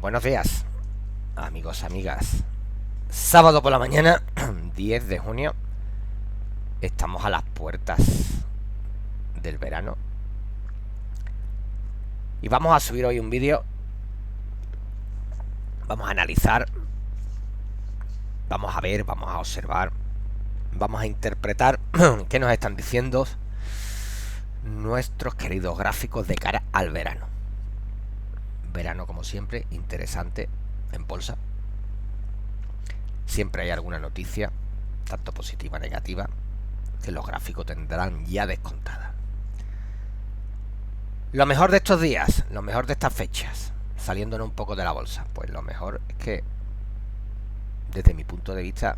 Buenos días, amigos, amigas. Sábado por la mañana, 10 de junio. Estamos a las puertas del verano. Y vamos a subir hoy un vídeo. Vamos a analizar. Vamos a ver, vamos a observar. Vamos a interpretar qué nos están diciendo nuestros queridos gráficos de cara al verano. Verano, como siempre, interesante en bolsa. Siempre hay alguna noticia, tanto positiva o negativa, que los gráficos tendrán ya descontada. Lo mejor de estos días, lo mejor de estas fechas, saliéndonos un poco de la bolsa, pues lo mejor es que, desde mi punto de vista,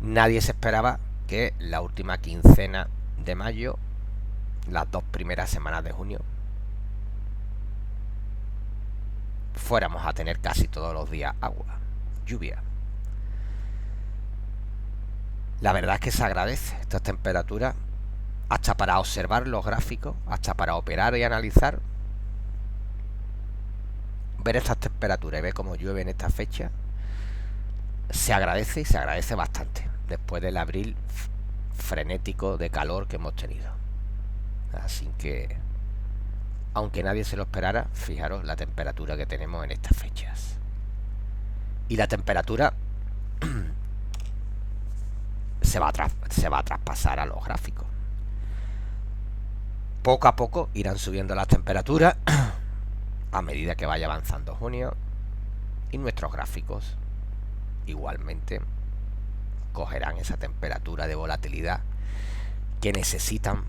nadie se esperaba que la última quincena de mayo, las 2 primeras semanas de junio, fuéramos a tener casi todos los días agua, lluvia. La verdad es que se agradece estas temperaturas, hasta para observar los gráficos, hasta para operar y analizar. Ver estas temperaturas y ver cómo llueve en esta fecha se agradece, y se agradece bastante después del abril frenético de calor que hemos tenido. Así que, aunque nadie se lo esperara, fijaros la temperatura que tenemos en estas fechas. Y la temperatura se va a traspasar a los gráficos. Poco a poco irán subiendo las temperaturas a medida que vaya avanzando junio, y nuestros gráficos igualmente cogerán esa temperatura de volatilidad que necesitan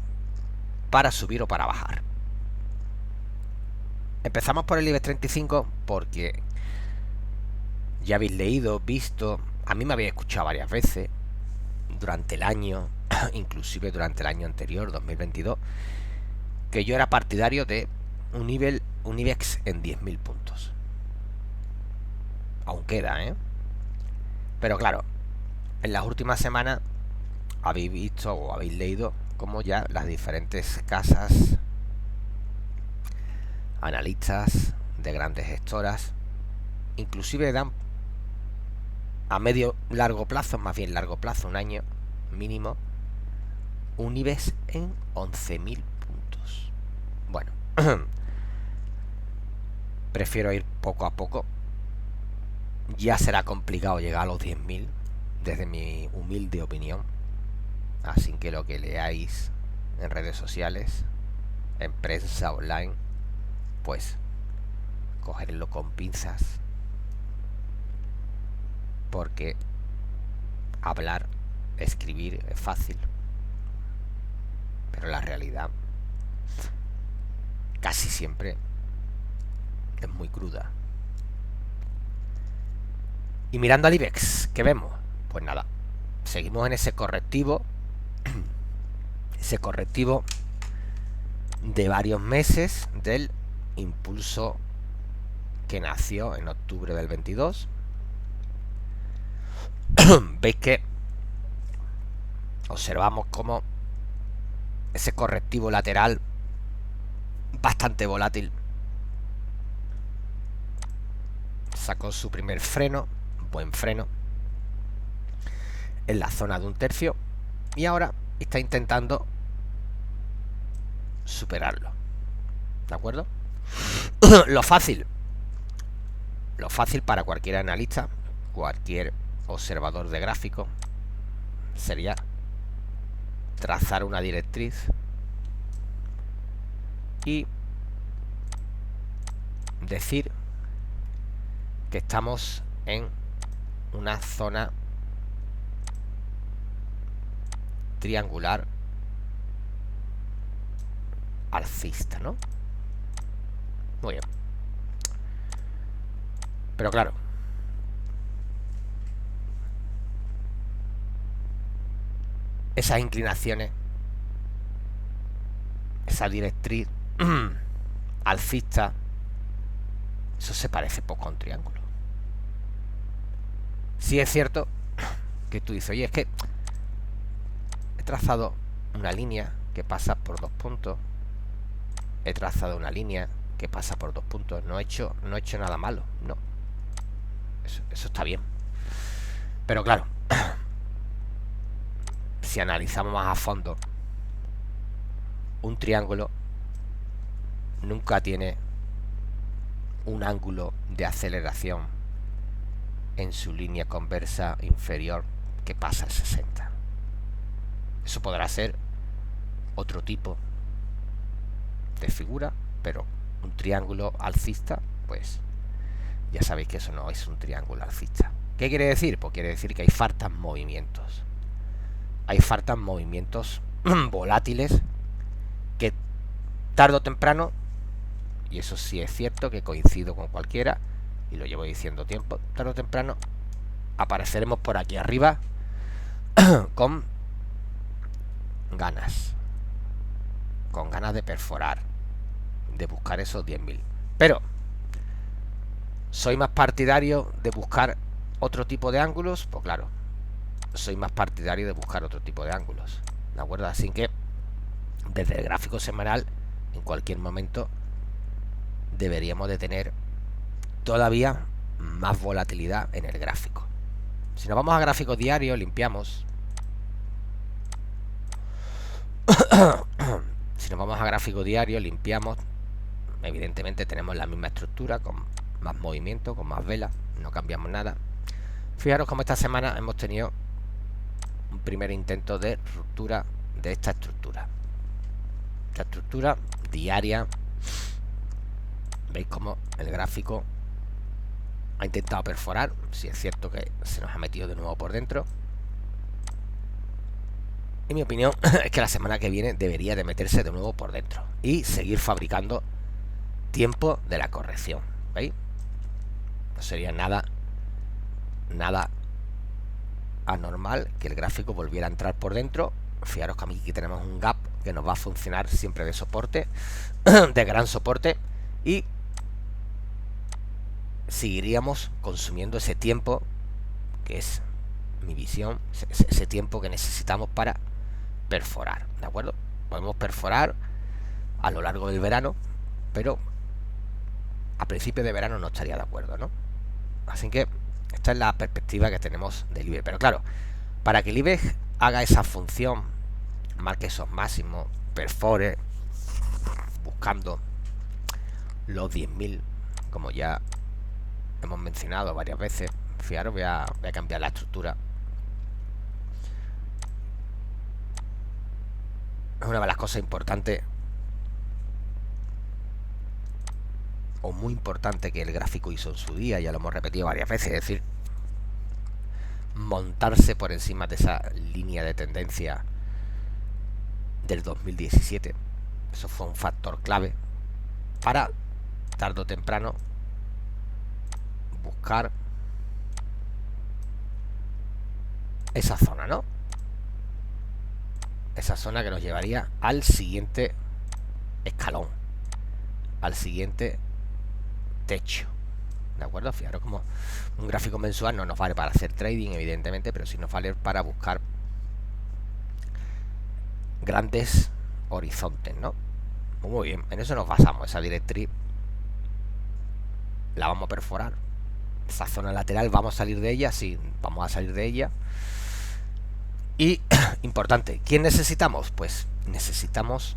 para subir o para bajar. Empezamos por el IBEX 35 porque ya habéis leído, visto, a mí me habéis escuchado varias veces durante el año, inclusive durante el año anterior, 2022, que yo era partidario de un IBEX en 10.000 puntos. Aún queda, ¿eh? Pero claro, en las últimas semanas habéis visto o habéis leído cómo ya las diferentes casas, analistas de grandes gestoras, inclusive dan a medio largo plazo, más bien largo plazo, un año mínimo, un IBEX en 11.000 puntos. Bueno, prefiero ir poco a poco. Ya será complicado llegar a los 10.000 desde mi humilde opinión. Así que lo que leáis en redes sociales, en prensa online, pues cogerlo con pinzas, porque hablar, escribir es fácil, pero la realidad casi siempre es muy cruda. Y mirando al IBEX, ¿qué vemos? Pues nada, seguimos en ese correctivo de varios meses del impulso que nació en octubre del 22. Veis que observamos como ese correctivo lateral bastante volátil sacó su primer freno, buen freno, en la zona de 1/3, y ahora está intentando superarlo. ¿De acuerdo? Lo fácil para cualquier analista, cualquier observador de gráfico, sería trazar una directriz y decir que estamos en una zona triangular alcista, ¿no? Muy bien. Pero claro, esas inclinaciones, esa directriz alcista, eso se parece poco a un triángulo. Sí es cierto que tú dices, oye, es que he trazado una línea que pasa por 2 puntos, he trazado una línea que pasa por 2 puntos. No he hecho nada malo, no. Eso está bien. Pero claro, si analizamos más a fondo, un triángulo nunca tiene un ángulo de aceleración en su línea conversa inferior que pasa el 60. Eso podrá ser otro tipo de figura, pero un triángulo alcista, pues ya sabéis que eso no es un triángulo alcista. ¿Qué quiere decir? Pues quiere decir que hay faltas movimientos. Hay faltas movimientos volátiles que tarde o temprano, y eso sí es cierto, que coincido con cualquiera, y lo llevo diciendo tiempo, tarde o temprano apareceremos por aquí arriba con ganas de perforar, de buscar esos 10.000. Pero ¿soy más partidario de buscar otro tipo de ángulos? Pues claro, soy más partidario de buscar otro tipo de ángulos, ¿de acuerdo? Así que desde el gráfico semanal, en cualquier momento deberíamos de tener todavía más volatilidad en el gráfico. Si nos vamos a gráfico diario, limpiamos. Si nos vamos a gráfico diario, limpiamos. Evidentemente tenemos la misma estructura, con más movimiento, con más velas. No cambiamos nada. Fijaros como esta semana hemos tenido un primer intento de ruptura de esta estructura. Esta estructura diaria. Veis como el gráfico ha intentado perforar. Si es cierto que se nos ha metido de nuevo por dentro. Y mi opinión es que la semana que viene debería de meterse de nuevo por dentro y seguir fabricando tiempo de la corrección. ¿Veis? No sería nada anormal que el gráfico volviera a entrar por dentro. Fijaros que aquí tenemos un gap que nos va a funcionar siempre de soporte, de gran soporte, y seguiríamos consumiendo ese tiempo, que es mi visión, ese tiempo que necesitamos para perforar, ¿de acuerdo? Podemos perforar a lo largo del verano, pero a principio de verano no estaría de acuerdo, ¿no? Así que esta es la perspectiva que tenemos del IBEX. Pero claro, para que el IBEX haga esa función, marque esos máximos, perfore, buscando los 10.000, como ya hemos mencionado varias veces. Fijaros, voy a cambiar la estructura. Es una de las cosas importantes, o muy importante, que el gráfico hizo en su día, ya lo hemos repetido varias veces, es decir, montarse por encima de esa línea de tendencia del 2017. Eso fue un factor clave para, tarde o temprano, buscar esa zona, ¿no? Esa zona que nos llevaría al siguiente escalón, al siguiente techo, ¿de acuerdo? Fijaros como un gráfico mensual no nos vale para hacer trading, evidentemente, pero sí nos vale para buscar grandes horizontes, ¿no? Muy bien, en eso nos basamos. Esa directriz la vamos a perforar. Esa zona lateral, ¿vamos a salir de ella? Sí, vamos a salir de ella. Y, importante, ¿quién necesitamos? Pues necesitamos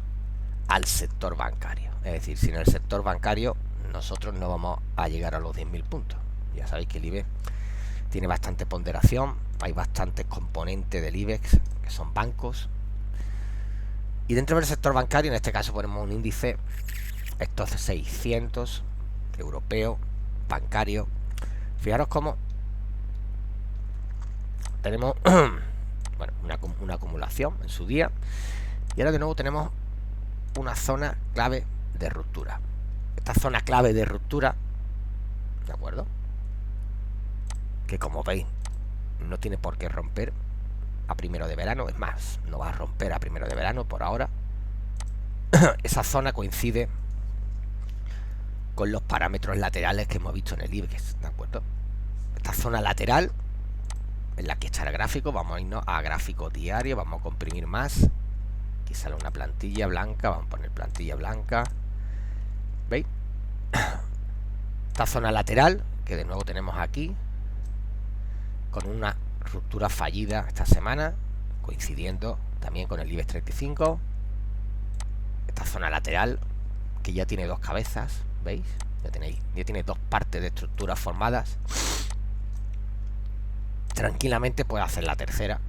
al sector bancario. Es decir, sin el sector bancario nosotros no vamos a llegar a los 10.000 puntos. Ya sabéis que el IBEX tiene bastante ponderación, hay bastantes componentes del IBEX que son bancos. Y dentro del sector bancario, en este caso ponemos un índice, estos 600, europeo, bancario. Fijaros cómo tenemos bueno, una acumulación en su día, y ahora de nuevo tenemos una zona clave de ruptura. Esta zona clave de ruptura, ¿de acuerdo? Que como veis no tiene por qué romper a primero de verano, es más, no va a romper a primero de verano por ahora. Esa zona coincide con los parámetros laterales que hemos visto en el IBEX, ¿de acuerdo? Esta zona lateral en la que está el gráfico, vamos a irnos a gráfico diario, vamos a comprimir más. Aquí sale una plantilla blanca, vamos a poner plantilla blanca. ¿Veis? esta zona lateral que de nuevo tenemos aquí, con una ruptura fallida esta semana, coincidiendo también con el IBEX 35. Esta zona lateral que ya tiene dos cabezas, ¿veis? Ya tiene dos partes de estructuras formadas. Tranquilamente puede hacer la tercera.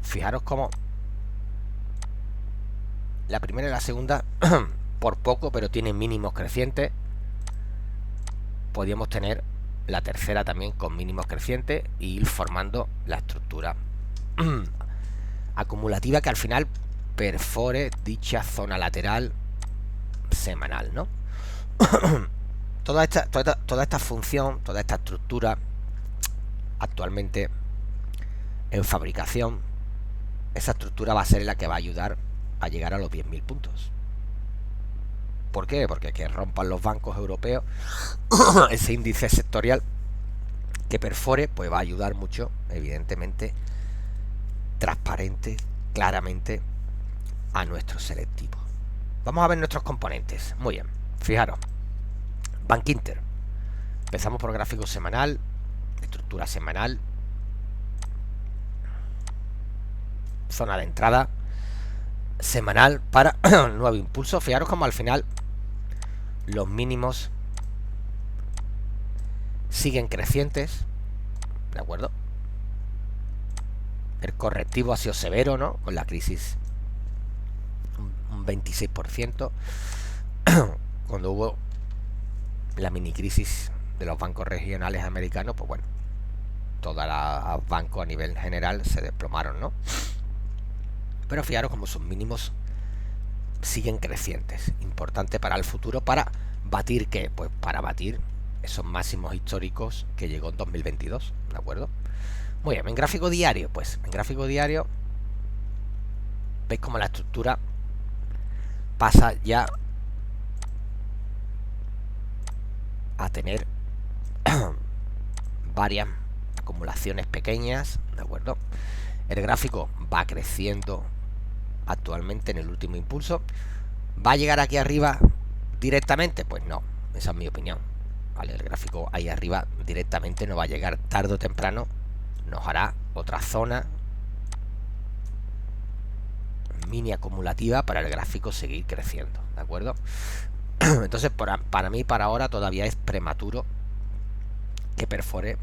Fijaros cómo la primera y la segunda por poco, pero tienen mínimos crecientes. Podríamos tener la tercera también con mínimos crecientes e ir formando la estructura acumulativa que al final perfore dicha zona lateral semanal, ¿no? toda esta función, toda esta estructura actualmente en fabricación, esa estructura va a ser la que va a ayudar a llegar a los 10.000 puntos. ¿Por qué? Porque que rompan los bancos europeos ese índice sectorial, que perfore, pues va a ayudar mucho, evidentemente, transparente, claramente, a nuestro selectivo. Vamos a ver nuestros componentes. Muy bien, fijaros. Bankinter. Empezamos por gráfico semanal, estructura semanal, zona de entrada semanal para nuevo impulso. Fijaros como al final los mínimos siguen crecientes, ¿de acuerdo? El correctivo ha sido severo, ¿no? Con la crisis, un 26%. Cuando hubo la mini crisis de los bancos regionales americanos, pues bueno, todos los bancos a nivel general se desplomaron, ¿no? Pero fijaros como sus mínimos siguen crecientes. Importante para el futuro, para batir, ¿qué? Pues para batir esos máximos históricos que llegó en 2022, ¿de acuerdo? Muy bien, en gráfico diario, pues en gráfico diario veis como la estructura pasa ya a tener varias acumulaciones pequeñas, ¿de acuerdo? El gráfico va creciendo actualmente en el último impulso. ¿Va a llegar aquí arriba directamente? Pues no, esa es mi opinión, ¿vale? El gráfico ahí arriba directamente no va a llegar. Tarde o temprano nos hará otra zona mini acumulativa para el gráfico seguir creciendo, ¿de acuerdo? Entonces para mí, para ahora, todavía es prematuro que perfore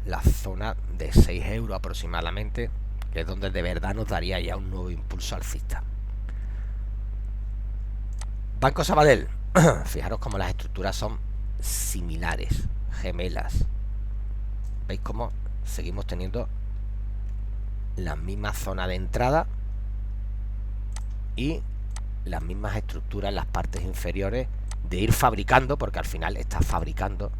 la zona de 6 euros aproximadamente, que es donde de verdad nos daría ya un nuevo impulso alcista. Banco Sabadell. Fijaros como las estructuras son similares, gemelas. ¿Veis cómo seguimos teniendo la misma zona de entrada y las mismas estructuras en las partes inferiores de ir fabricando, porque al final está fabricando,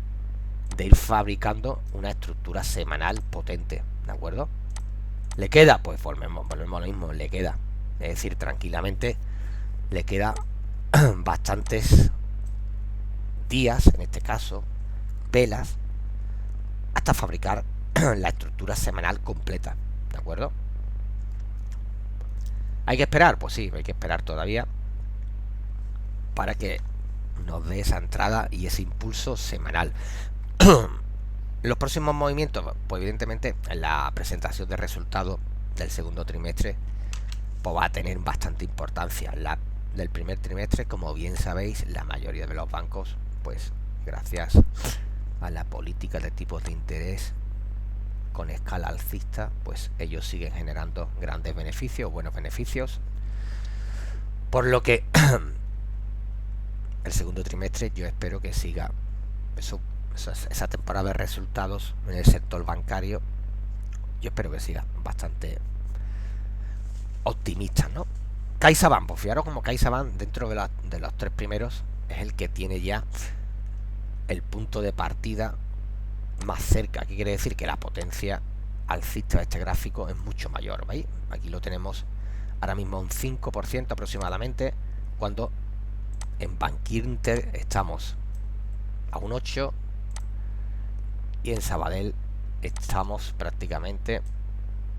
de ir fabricando una estructura semanal potente, ¿de acuerdo? ¿Le queda? Pues volvemos a lo mismo, le queda. Es decir, tranquilamente le queda bastantes días, en este caso, velas, hasta fabricar la estructura semanal completa, ¿de acuerdo? ¿Hay que esperar? Pues sí, hay que esperar todavía para que nos dé esa entrada y ese impulso semanal. Los próximos movimientos, pues evidentemente en la presentación de resultados del segundo trimestre, pues va a tener bastante importancia. La del primer trimestre, como bien sabéis, la mayoría de los bancos, pues gracias a la política de tipos de interés con escala alcista, pues ellos siguen generando grandes beneficios, buenos beneficios, por lo que el segundo trimestre yo espero que siga esa temporada de resultados en el sector bancario. Yo espero que siga bastante optimista, ¿no? CaixaBank, pues fijaros como CaixaBank dentro de los tres primeros es el que tiene ya el punto de partida más cerca. ¿Qué quiere decir? Que la potencia alcista de este gráfico es mucho mayor, ¿veis? Aquí lo tenemos ahora mismo un 5% aproximadamente, cuando en Bankinter estamos a un 8% y en Sabadell estamos prácticamente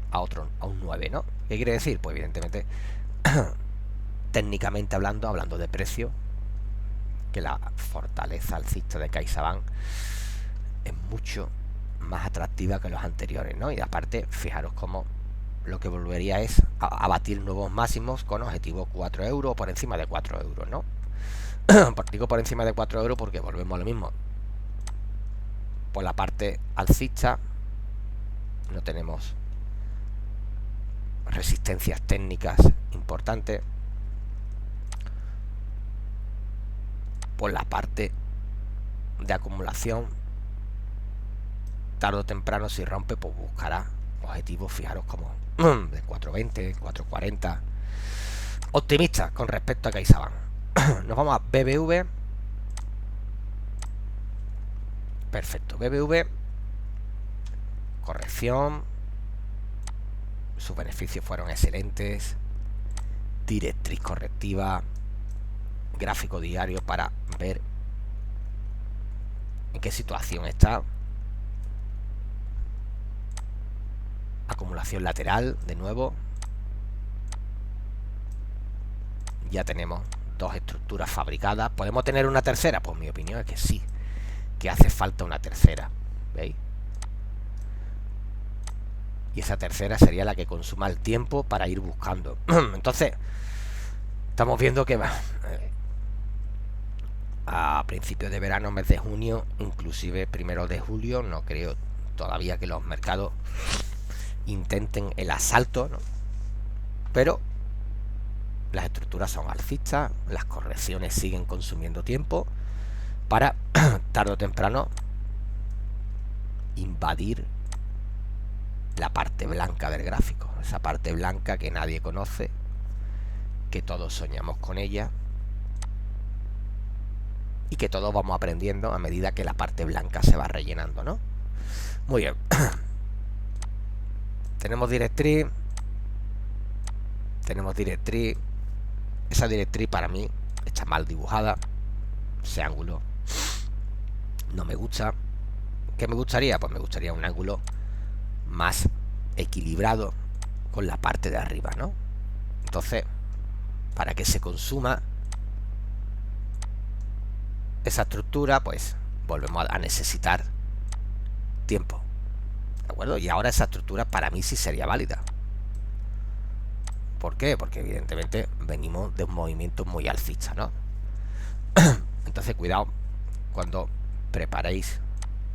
a un 9%, ¿no? ¿Qué quiere decir? Pues evidentemente técnicamente hablando de precio, que la fortaleza alcista de CaixaBank es mucho más atractiva que los anteriores, ¿no? Y aparte, fijaros cómo lo que volvería es a batir nuevos máximos con objetivo 4 euros o por encima de 4 euros, ¿no? Digo por encima de 4 euros porque volvemos a lo mismo. Por la parte alcista no tenemos resistencias técnicas importantes. Por la parte de acumulación, tarde o temprano, si rompe, pues buscará objetivos, fijaros, como de 4.20, 4.40. Optimista con respecto a CaixaBank. Nos vamos a BBV. Perfecto, BBV, corrección, sus beneficios fueron excelentes, directriz correctiva, gráfico diario para ver en qué situación está, acumulación lateral de nuevo, ya tenemos dos estructuras fabricadas. ¿Podemos tener una tercera? Pues mi opinión es que sí, que hace falta una tercera, ¿veis? Y esa tercera sería la que consuma el tiempo para ir buscando. Entonces, estamos viendo que a principios de verano, mes de junio, inclusive primero de julio, no creo todavía que los mercados intenten el asalto, ¿no? Pero las estructuras son alcistas, las correcciones siguen consumiendo tiempo para tarde o temprano invadir la parte blanca del gráfico, esa parte blanca que nadie conoce, que todos soñamos con ella y que todos vamos aprendiendo a medida que la parte blanca se va rellenando, ¿no? Muy bien. Tenemos directriz. Esa directriz para mí está mal dibujada. Ese ángulo no me gusta. ¿Qué me gustaría? Pues me gustaría un ángulo más equilibrado con la parte de arriba, ¿no? Entonces, para que se consuma esa estructura, pues volvemos a necesitar tiempo, ¿de acuerdo? Y ahora esa estructura para mí sí sería válida. ¿Por qué? Porque evidentemente venimos de un movimiento muy alcista, ¿no? Entonces cuidado cuando preparéis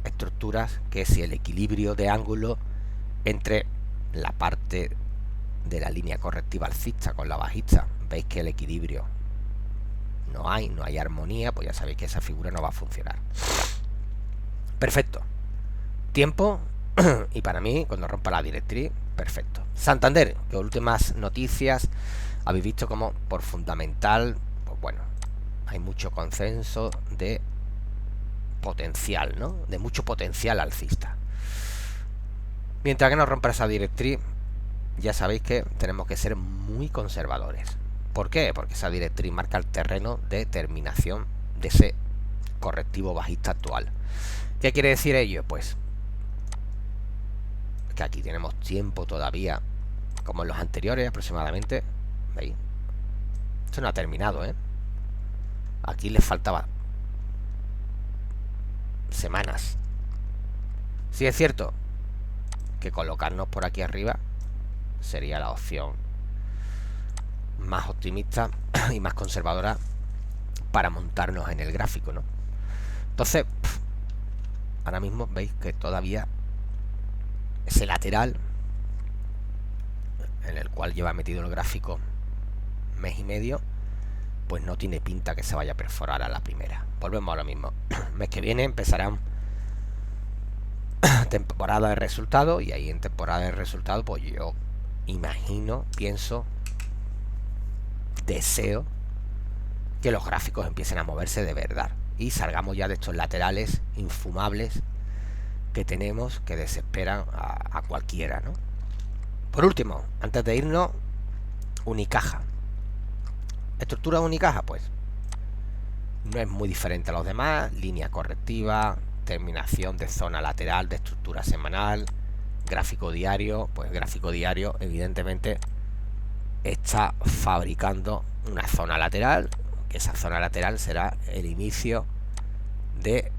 estructuras, que si el equilibrio de ángulo entre la parte de la línea correctiva alcista con la bajista, veis que el equilibrio no hay armonía, pues ya sabéis que esa figura no va a funcionar. Perfecto. Tiempo. Y para mí, cuando rompa la directriz, perfecto. Santander, que últimas noticias habéis visto como por fundamental, pues bueno, hay mucho consenso de potencial, ¿no? De mucho potencial alcista. Mientras que no rompa esa directriz, ya sabéis que tenemos que ser muy conservadores. ¿Por qué? Porque esa directriz marca el terreno de terminación de ese correctivo bajista actual. ¿Qué quiere decir ello? Pues que aquí tenemos tiempo todavía, como en los anteriores aproximadamente. ¿Veis? Esto no ha terminado, ¿eh? Aquí les faltaba semanas. Sí es cierto que colocarnos por aquí arriba sería la opción más optimista y más conservadora para montarnos en el gráfico, ¿no? Entonces, ahora mismo veis que todavía ese lateral en el cual lleva metido el gráfico mes y medio, pues no tiene pinta que se vaya a perforar a la primera. Volvemos a lo mismo. Mes que viene empezarán temporada de resultados, y ahí en temporada de resultados pues yo imagino, pienso, deseo que los gráficos empiecen a moverse de verdad y salgamos ya de estos laterales infumables que tenemos, que desesperan a cualquiera, ¿no? Por último, antes de irnos, Unicaja. Estructura de Unicaja, pues no es muy diferente a los demás. Línea correctiva, terminación de zona lateral de estructura semanal, gráfico diario. Pues gráfico diario evidentemente está fabricando una zona lateral que esa zona lateral será el inicio de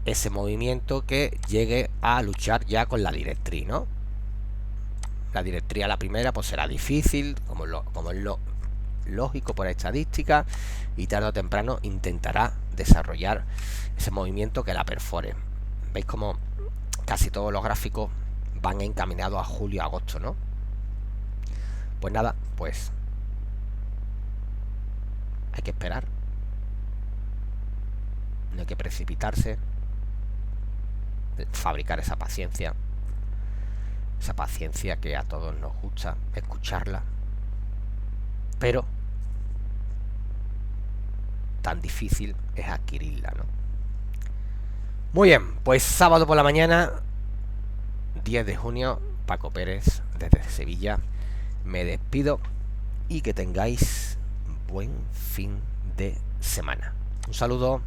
ese movimiento que llegue a luchar ya con la directriz, ¿no? La directriz a la primera pues será difícil, como es lo lógico por estadística, y tarde o temprano intentará desarrollar ese movimiento que la perfore. Veis como casi todos los gráficos van encaminados a julio, agosto, ¿no? Pues nada, pues hay que esperar, no hay que precipitarse, fabricar esa paciencia que a todos nos gusta escucharla, pero tan difícil es adquirirla, ¿no? Muy bien, pues sábado por la mañana, 10 de junio, Paco Pérez desde Sevilla. Me despido y que tengáis buen fin de semana. Un saludo.